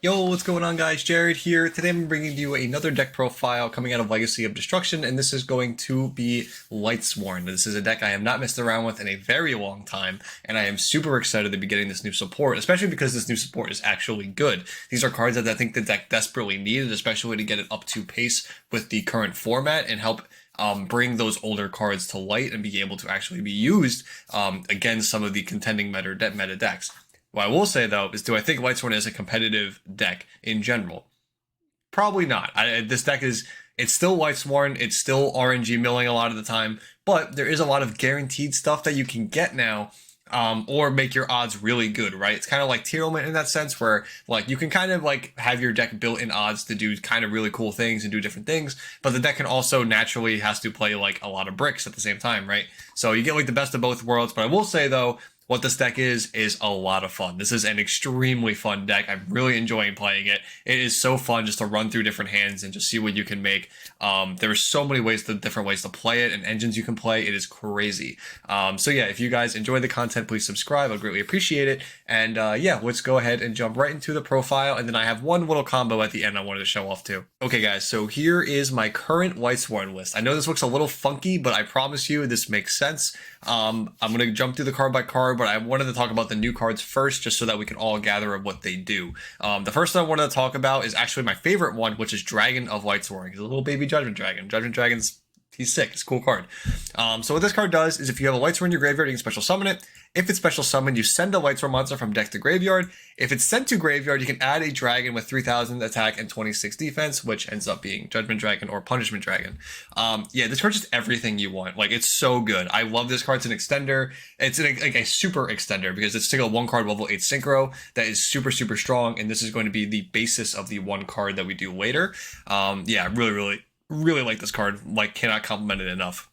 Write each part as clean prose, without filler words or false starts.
Yo, what's going on guys? Jared here. Today I'm bringing you another deck profile coming out of Legacy of Destruction, and this is going to be Lightsworn. This is a deck I have not messed around with in a very long time, and I am super excited to be getting this new support, especially because this new support is actually good. These are cards that I think the deck desperately needed, especially to get it up to pace with the current format and help bring those older cards to light and be able to actually be used against some of the contending meta decks. What I will say, though, is do I think Lightsworn is a competitive deck in general? Probably not. This deck it's still Lightsworn, it's still RNG milling a lot of the time, but there is a lot of guaranteed stuff that you can get now, or make your odds really good, right? It's kind of like Tearlaments in that sense, where like you can kind of like have your deck built in odds to do kind of really cool things and do different things, but the deck can also naturally has to play like a lot of bricks at the same time, right? So you get like the best of both worlds, but I will say though, what this deck is a lot of fun. This is an extremely fun deck. I'm really enjoying playing it. It is so fun just to run through different hands and just see what you can make. There are so many different ways to play it and engines you can play. It is crazy. So yeah, if you guys enjoy the content, please subscribe. I'd greatly appreciate it. And yeah, let's go ahead and jump right into the profile. And then I have one little combo at the end I wanted to show off too. Okay guys, so here is my current Lightsworn list. I know this looks a little funky, but I promise you this makes sense. I'm going to jump through the card by card, but I wanted to talk about the new cards first, just so that we can all gather what they do. The first one I wanted to talk about is actually my favorite one, which is Dragon of Lightsworn. He's a little baby Judgment Dragon. Judgment Dragon's he's sick. It's a cool card. So what this card does is if you have a Lightsworn in your graveyard, you can special summon it. If it's special summoned, you send a Lightsworn monster from deck to graveyard. If it's sent to graveyard, you can add a dragon with 3,000 attack and 26 defense, which ends up being Judgment Dragon or Punishment Dragon. Yeah, this card's just everything you want. Like, it's so good. I love this card. It's an extender. It's like a super extender because it's still a one card level 8 synchro that is super, super strong. And this is going to be the basis of the one card that we do later. Yeah, really like this card. Like, cannot compliment it enough.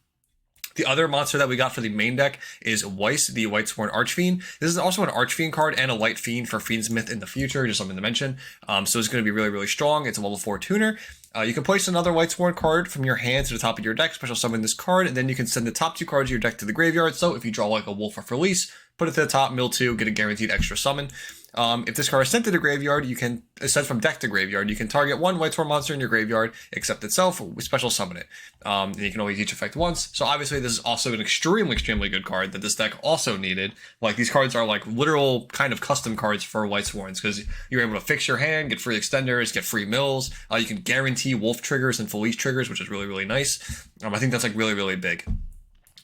The other monster that we got for the main deck is Weiss, the Lightsworn Archfiend. This is also an Archfiend card and a Light Fiend for Fiendsmith in the future, just something to mention. So it's going to be really strong. It's a level 4 tuner. You can place another Lightsworn card from your hand to the top of your deck, special summon this card, and then you can send the top 2 cards of your deck to the graveyard. So if you draw like a Wolf of Release, put it to the top, mill 2, get a guaranteed extra summon. If this card is sent to the graveyard, you can, sent from deck to graveyard, you can target one Lightsworn monster in your graveyard, except itself, special summon it. And you can only each effect once. So obviously this is also an extremely good card that this deck also needed. Like, these cards are like literal kind of custom cards for Lightsworns, because you're able to fix your hand, get free extenders, get free mills. You can guarantee Wolf triggers and Felice triggers, which is really nice. I think that's like really big.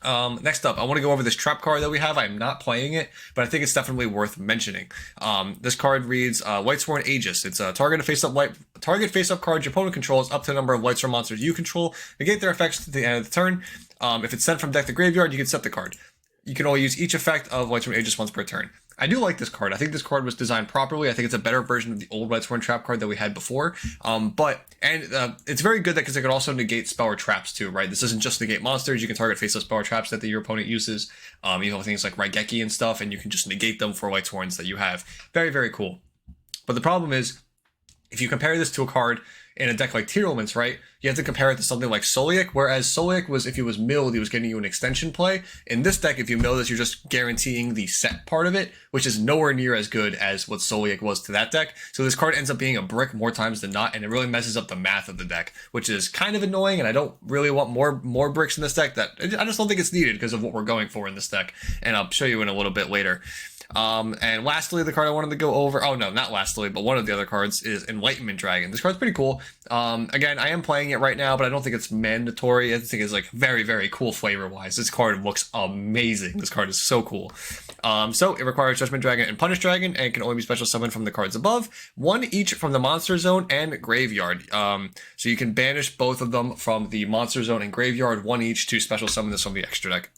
Next up, I want to go over this trap card that we have. I'm not playing it, but I think it's definitely worth mentioning. This card reads Lightsworn Aegis. It's a target face-up card your opponent controls up to the number of Lightsworn monsters you control. Negate their effects at the end of the turn. If it's sent from deck to graveyard, you can set the card. You can only use each effect of Lightsworn Aegis once per turn. I do like this card. I think this card was designed properly. I think it's a better version of the old Lightsworn trap card that we had before. It's very good because it can also negate spell or traps too, right? This doesn't just negate monsters. You can target face-up spell or traps that your opponent uses. You know, things like Raigeki and stuff, and you can just negate them for Lightsworns that you have. Very cool. But the problem is, if you compare this to a card in a deck like Tearlaments, right, you have to compare it to something like Solic, whereas Solic was, if he was milled, he was getting you an extension play. In this deck, if you mill this, you're just guaranteeing the set part of it, which is nowhere near as good as what Solic was to that deck. So this card ends up being a brick more times than not, and it really messes up the math of the deck, which is kind of annoying, and I don't really want more bricks in this deck. That I just don't think it's needed because of what we're going for in this deck, and I'll show you in a little bit later. And lastly, the card I wanted to go over, oh no, not lastly, but one of the other cards is Enlightenment Dragon. This card's pretty cool. Again, I am playing it right now, but I don't think it's mandatory. I think it's like very cool flavor-wise. This card looks amazing. This card is so cool. So it requires Judgment Dragon and Punish Dragon, and can only be special summoned from the cards above, one each from the Monster Zone and Graveyard. So you can banish both of them from the Monster Zone and Graveyard, one each, to special summon this from the extra deck.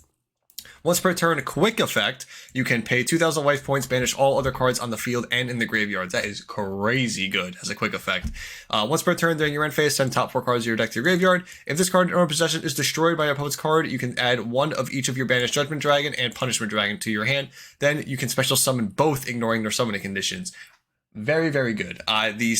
Once per turn, quick effect, you can pay 2,000 life points, banish all other cards on the field and in the graveyards. That is crazy good as a quick effect. Once per turn during your end phase, send top 4 cards of your deck to your graveyard. If this card in your possession is destroyed by your opponent's card, you can add one of each of your banished Judgment Dragon and Punishment Dragon to your hand. Then you can special summon both, ignoring their summoning conditions. Very, very good. The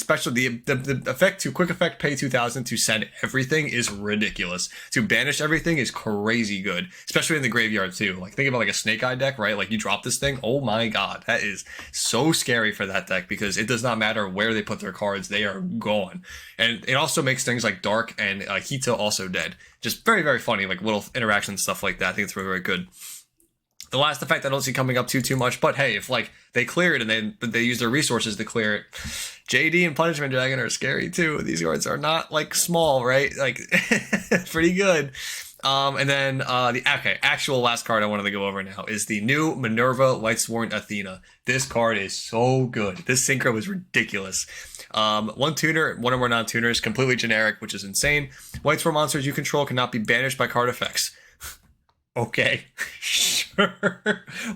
effect to quick effect pay 2,000 to send everything is ridiculous. To banish everything is crazy good, especially in the graveyard too. Like think about like a Snake Eye deck, right? Like you drop this thing, oh my god, that is so scary for that deck because it does not matter where they put their cards, they are gone. And it also makes things like Dark and Hito also dead. Just very, very funny, like little interactions, stuff like that. I think it's very, very good. The last effect I don't see coming up too much, but hey, if like they clear it and they use their resources to clear it, JD and Punishment Dragon are scary too. These cards are not like small, right? Like pretty good. And then the actual last card I wanted to go over now is the new Minerva Lightsworn Athena. This card is so good. This synchro is ridiculous. One tuner, one or more non-tuners, completely generic, which is insane. Lightsworn monsters you control cannot be banished by card effects. Okay, sure.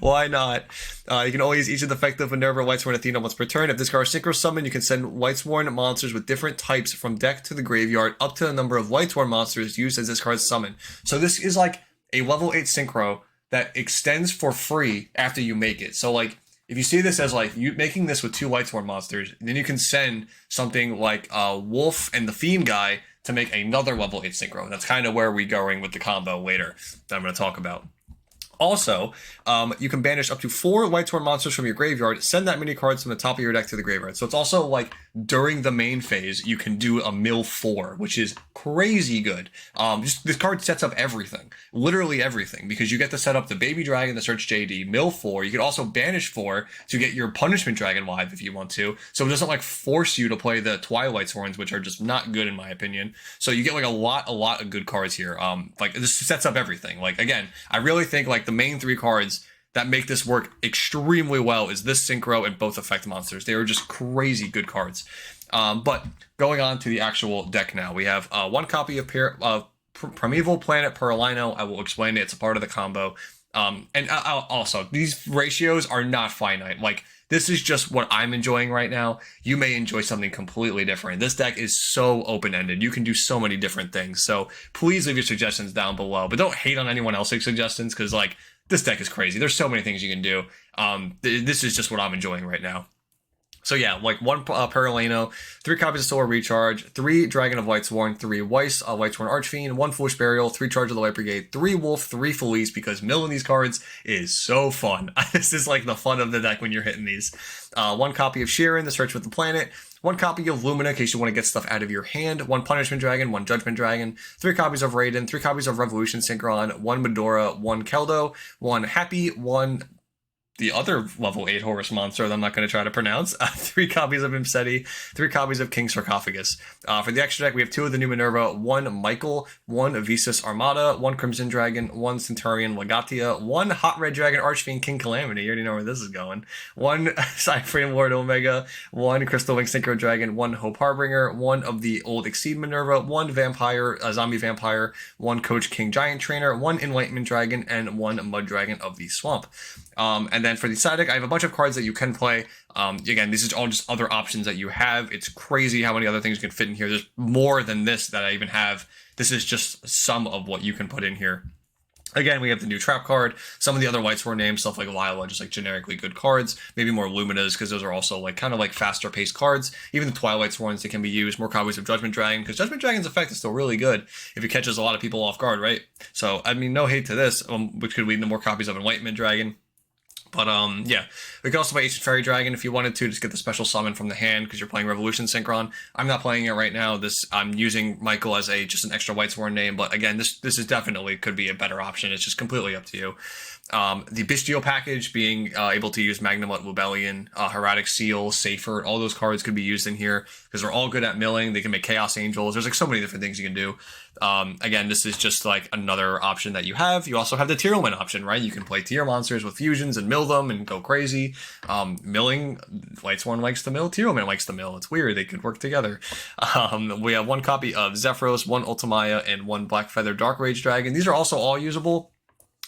Why not? You can always use each of the effective Minerva Lightsworn Athena once per turn. If this card is synchro summon, you can send Lightsworn monsters with different types from deck to the graveyard up to the number of Lightsworn monsters used as this card's summon. So this is like a level 8 synchro that extends for free after you make it. So like if you see this as like you making this with 2 Lightsworn monsters, then you can send something like Wolf and the Fiend guy to make another level 8 synchro. That's kind of where we're going with the combo later that I'm going to talk about. Also, you can banish up to 4 Lightsworn monsters from your graveyard, send that many cards from the top of your deck to the graveyard. So it's also like during the main phase, you can do a mill 4, which is crazy good. Just this card sets up everything, literally everything, because you get to set up the Baby Dragon, the Search JD, mill 4. You can also banish 4 to get your Punishment Dragon live if you want to. So it doesn't like force you to play the Twilight Sworns, which are just not good in my opinion. So you get like a lot of good cards here. Like this sets up everything. Like again, I really think like the main 3 cards that make this work extremely well is this synchro and both effect monsters. They are just crazy good cards. But going on to the actual deck now, we have 1 copy of Primeval Planet Perlino. I will explain it. It's a part of the combo. And also, these ratios are not finite. Like, this is just what I'm enjoying right now. You may enjoy something completely different. This deck is so open-ended. You can do so many different things. So please leave your suggestions down below. But don't hate on anyone else's suggestions because, like, this deck is crazy. There's so many things you can do. This is just what I'm enjoying right now. So yeah, like 1 Perlino, 3 copies of Solar Recharge, 3 Dragon of Lightsworn, 3 Weiss, Lightsworn Archfiend, 1 Foolish Burial, 3 Charge of the Light Brigade, 3 Wolf, 3 Felice, because milling these cards is so fun. This is like the fun of the deck when you're hitting these. 1 copy of Sheeran, The Search with the Planet, 1 copy of Lumina in case you want to get stuff out of your hand, 1 Punishment Dragon, 1 Judgment Dragon, 3 copies of Raiden, 3 copies of Revolution Synchron, 1 Medora, 1 Keldo, 1 Happy, 1 the other level 8 Horus monster that I'm not going to try to pronounce, 3 copies of Imseti, 3 copies of King Sarcophagus. For the extra deck, we have 2 of the new Minerva, 1 Michael, 1 Visas Armada, 1 Crimson Dragon, 1 Centurion Legatia, 1 Hot Red Dragon Archfiend King Calamity, you already know where this is going, 1 Cyframe Lord Omega, 1 Crystal Wing Synchro Dragon, 1 Hope Harbinger, 1 of the old Exceed Minerva, 1 Vampire, Zombie Vampire, 1 Coach King Giant Trainer, 1 Enlightenment Dragon, and 1 Mud Dragon of the Swamp. And then for the side deck, I have a bunch of cards that you can play. Again, these are all just other options that you have. It's crazy how many other things you can fit in here. There's more than this that I even have. This is just some of what you can put in here. Again, we have the new trap card. Some of the other Lightsworn names, stuff like Lila, just like generically good cards. Maybe more Luminas, because those are also like kind of like faster paced cards. Even the Twilight Sworns that can be used. More copies of Judgment Dragon, because Judgment Dragon's effect is still really good if it catches a lot of people off guard, right? So, I mean, no hate to this, which could lead to more copies of Enlightenment Dragon. But yeah, we can also play Ancient Fairy Dragon if you wanted to, just get the special summon from the hand because you're playing Revolution Synchron. I'm not playing it right now. I'm using Michael as just an extra Lightsworn name, but again, this is definitely could be a better option. It's just completely up to you. The Bystial package, being able to use Magnamut, Lubellion, Hieratic Seal, Safer, all those cards could be used in here because they're all good at milling. They can make Chaos Angels. There's like so many different things you can do. Again, this is just like another option that you have. You also have the Tearlament option, right? You can play tier monsters with fusions and mill them and go crazy. Milling, Lightsworn likes to mill, Tearlament likes to mill. It's weird. They could work together. We have 1 copy of Zephyros, 1 Ultimaya, and 1 Black Feather Dark Rage Dragon. These are also all usable.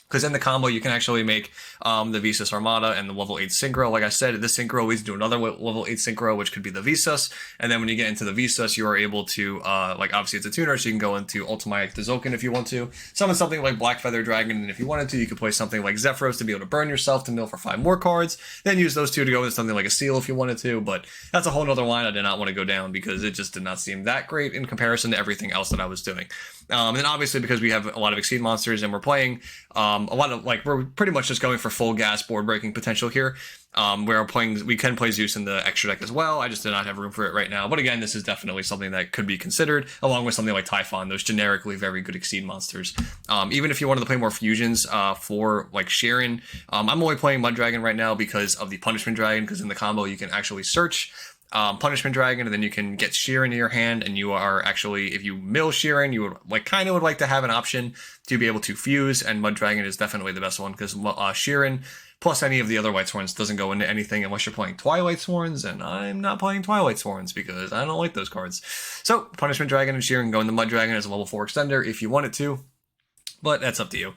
Because in the combo, you can actually make the Visas Armada and the level 8 Synchro. Like I said, this Synchro leads to another level 8 Synchro, which could be the Visas. And then when you get into the Visas, you are able to, like, obviously it's a tuner, so you can go into Ultimate the Zokin if you want to. Summon something like Black Feather Dragon, and if you wanted to, you could play something like Zephyros to be able to burn yourself to mill for 5 more cards. Then use those two to go into something like a Seal if you wanted to. But that's a whole other line I did not want to go down because it just did not seem that great in comparison to everything else that I was doing. And obviously because we have a lot of Exceed monsters and we're playing a lot of, like, we're pretty much just going for full gas board breaking potential here. We can play Zeus in the extra deck as well. I just did not have room for it right now. But again, this is definitely something that could be considered, along with something like Typhon, those generically very good Exceed monsters. Even if you wanted to play more fusions for like Sharon, I'm only playing Mud Dragon right now because of the Punishment Dragon, because in the combo you can actually search Punishment Dragon, and then you can get Sheeran in your hand, and you are actually, if you mill Sheeran, you would kind of like to have an option to be able to fuse, and Mud Dragon is definitely the best one because Sheeran plus any of the other Lightsworns doesn't go into anything unless you're playing Twilight Sworns, and I'm not playing Twilight Sworns because I don't like those cards. So Punishment Dragon and Sheeran go into Mud Dragon as a level 4 extender if you wanted to. But that's up to you.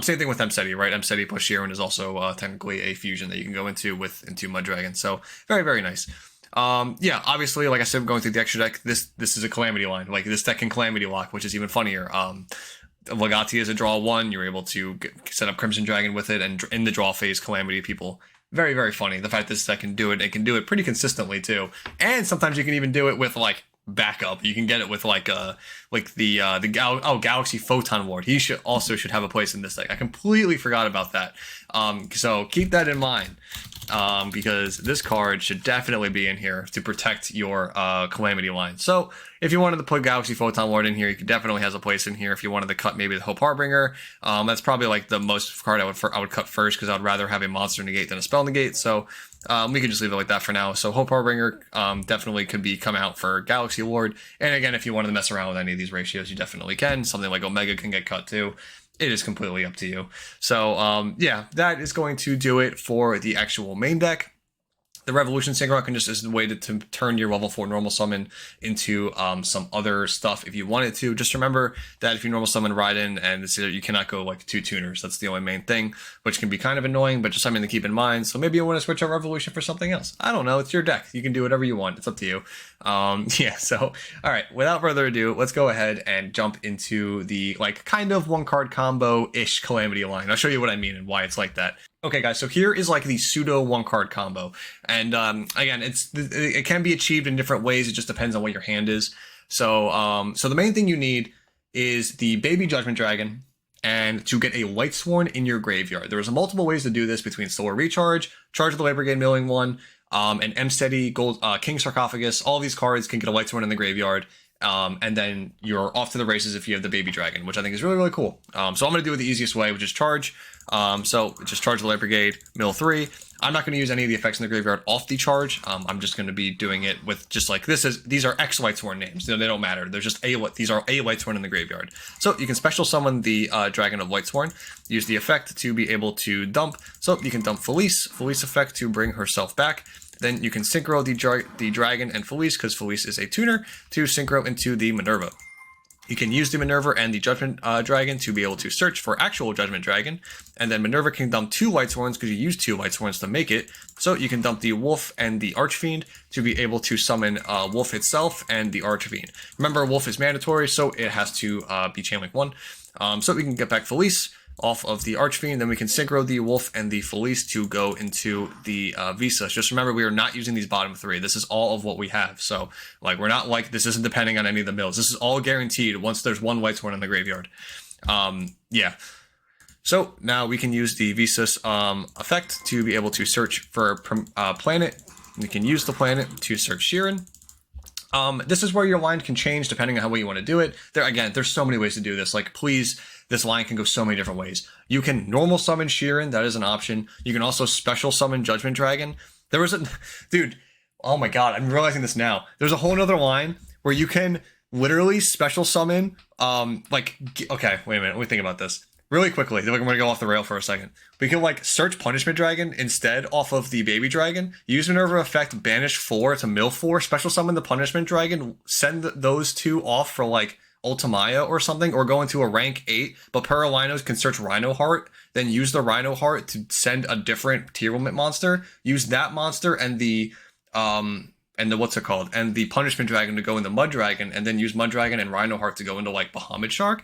Same thing with Mseti, right? Mseti plus Sheeran is also technically a fusion that you can go into Mud Dragon. So very, very nice. Yeah, obviously, like I said, going through the extra deck, this is a Calamity line. Like, this deck can Calamity lock, which is even funnier. Legati is a draw 1. You're able to set up Crimson Dragon with it, and in the draw phase, Calamity people. Very, very funny. The fact this deck can do it can do it pretty consistently, too. And sometimes you can even do it with, like, backup. You can get it with, like Galaxy Photon Ward. He should have a place in this deck. I completely forgot about that. So keep that in mind. Because this card should definitely be in here to protect your Calamity line. So if you wanted to put Galaxy Photon Lord in here, you could definitely has a place in here. If you wanted to cut maybe the Hope Harbinger, that's probably like the most card I would cut first, because I'd rather have a monster negate than a spell negate. So we could just leave it like that for now. So Hope Harbinger definitely could come out for Galaxy Lord. And again, if you wanted to mess around with any of these ratios, you definitely can. Something like Omega can get cut too. It is completely up to you. So, yeah, that is going to do it for the actual main deck. The Revolution Synchro is a way to turn your level 4 normal summon into some other stuff if you wanted to. Just remember that if you normal summon Raiden, and you cannot go like 2 tuners. That's the only main thing, which can be kind of annoying, but just something to keep in mind. So maybe you want to switch out Revolution for something else. I don't know. It's your deck. You can do whatever you want. It's up to you. Yeah, so, all right. Without further ado, let's go ahead and jump into the like kind of 1-card combo-ish Calamity line. I'll show you what I mean and why it's like that. Okay, guys, so here is like the pseudo 1-card combo. And again, it can be achieved in different ways. It just depends on what your hand is. So so the main thing you need is the Baby Judgment Dragon and to get a Lightsworn in your graveyard. There's multiple ways to do this between Solar Recharge, Charge of the Labor Brigade Milling one, and M-Steady, Gold, King Sarcophagus. All these cards can get a Lightsworn in the graveyard. And then you're off to the races if you have the Baby Dragon, which I think is really, really cool. So I'm going to do it the easiest way, which is Charge. So just Charge the Light Brigade, Mill 3. I'm not going to use any of the effects in the graveyard off the charge. I'm just going to be doing it with just like these are X Lightsworn names. They don't matter. They're just these are a Lightsworn in the graveyard. So you can special summon the Dragon of Lightsworn. Use the effect to be able to dump. So you can dump Felice effect to bring herself back. Then you can synchro the Dragon and Felice, because Felice is a tuner, to synchro into the Minerva. You can use the Minerva and the Judgment Dragon to be able to search for actual Judgment Dragon, and then Minerva can dump 2 Lightsworns because you use 2 Lightsworns to make it. So you can dump the Wolf and the Archfiend to be able to summon Wolf itself and the Archfiend. Remember, Wolf is mandatory, so it has to be Chainlink 1. So we can get back Felice off of the Archfiend, then we can synchro the Wolf and the Felice to go into the Visas. Just remember, we are not using these bottom 3. This is all of what we have. So, like, we're not like, this isn't depending on any of the mills. This is all guaranteed once there's 1 Lightsworn in the graveyard. Yeah. So, now we can use the Visas effect to be able to search for a planet. We can use the planet to search Sheeran. This is where your line can change depending on how you want to do it. There's so many ways to do this. Like, please, this line can go so many different ways. You can normal summon Sheeran. That is an option. You can also special summon Judgment Dragon. Dude, oh my God, I'm realizing this now. There's a whole nother line where you can literally special summon, okay, wait a minute. Let me think about this really quickly. I'm going to go off the rail for a second. We can like search Punishment Dragon instead off of the Baby Dragon, use Minerva effect, banish 4 to mill 4, special summon the Punishment Dragon, send those 2 off for like Ultimaya or something, or go into a rank 8, but Paralinos can search Rhino Heart, then use the Rhino Heart to send a different Tearlaments monster, use that monster and the what's it called? And the Punishment Dragon to go into Mud Dragon, and then use Mud Dragon and Rhino Heart to go into like Bahamut Shark.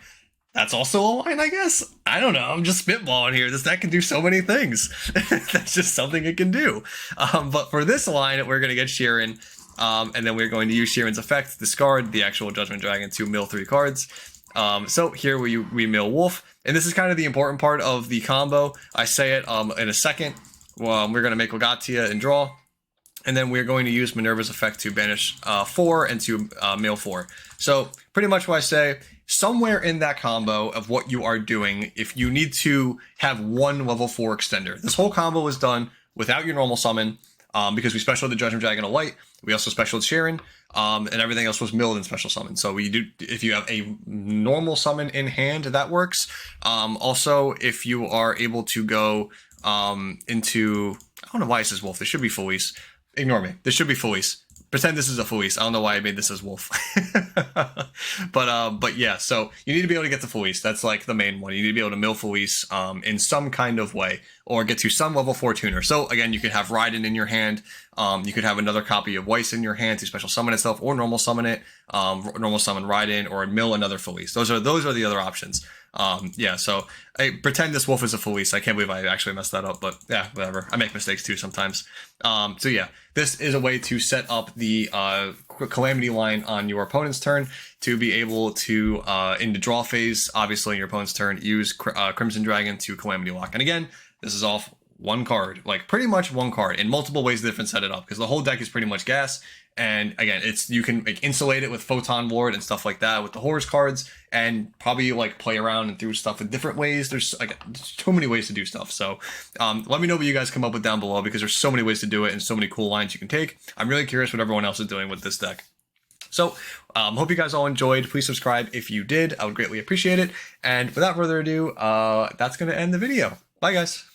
That's also a line, I guess. I don't know. I'm just spitballing here. This deck can do so many things. That's just something it can do. But for this line, we're going to get Sheeran. And then we're going to use Sheeran's effect, discard the actual Judgment Dragon to mill 3 cards. So here we mill Wolf. And this is kind of the important part of the combo. I say it in a second. We're going to make Legatia and draw. And then we're going to use Minerva's effect to banish 4 and to mill 4. So pretty much what I say, somewhere in that combo of what you are doing, if you need to have one level 4 extender. This whole combo is done without your normal summon, because we specialed the Judgment Dragon of Light. We also specialed Sheeran, and everything else was milled in special summon. So we do, if you have a normal summon in hand, that works. Also, if you are able to go into, I don't know why it says Wolf. This should be Felice. Ignore me. This should be Felice. Pretend this is a Felice. I don't know why I made this as Wolf. But yeah, so you need to be able to get to Felice. That's like the main one. You need to be able to mill Felice in some kind of way, or get to some level 4 tuner. So again, you could have Raiden in your hand. You could have another copy of Weiss in your hand to special summon itself, or normal summon it. Normal summon Raiden, or mill another Felice. Those are the other options. Yeah, so I pretend this Wolf is a Felice. I can't believe I actually messed that up, but yeah, whatever. I make mistakes too sometimes. So yeah, this is a way to set up the Calamity line on your opponent's turn to be able to, in the draw phase, obviously in your opponent's turn, use Crimson Dragon to Calamity Lock. And again, this is off one card, like pretty much one card, in multiple ways different set it up, because the whole deck is pretty much gas. And again, you can like insulate it with Photon Ward and stuff like that with the horrors cards, and probably like play around and do stuff in different ways. There's too many ways to do stuff. So let me know what you guys come up with down below, because there's so many ways to do it and so many cool lines you can take. I'm really curious what everyone else is doing with this deck. So hope you guys all enjoyed. Please subscribe if you did. I would greatly appreciate it. And without further ado, that's going to end the video. Bye, guys.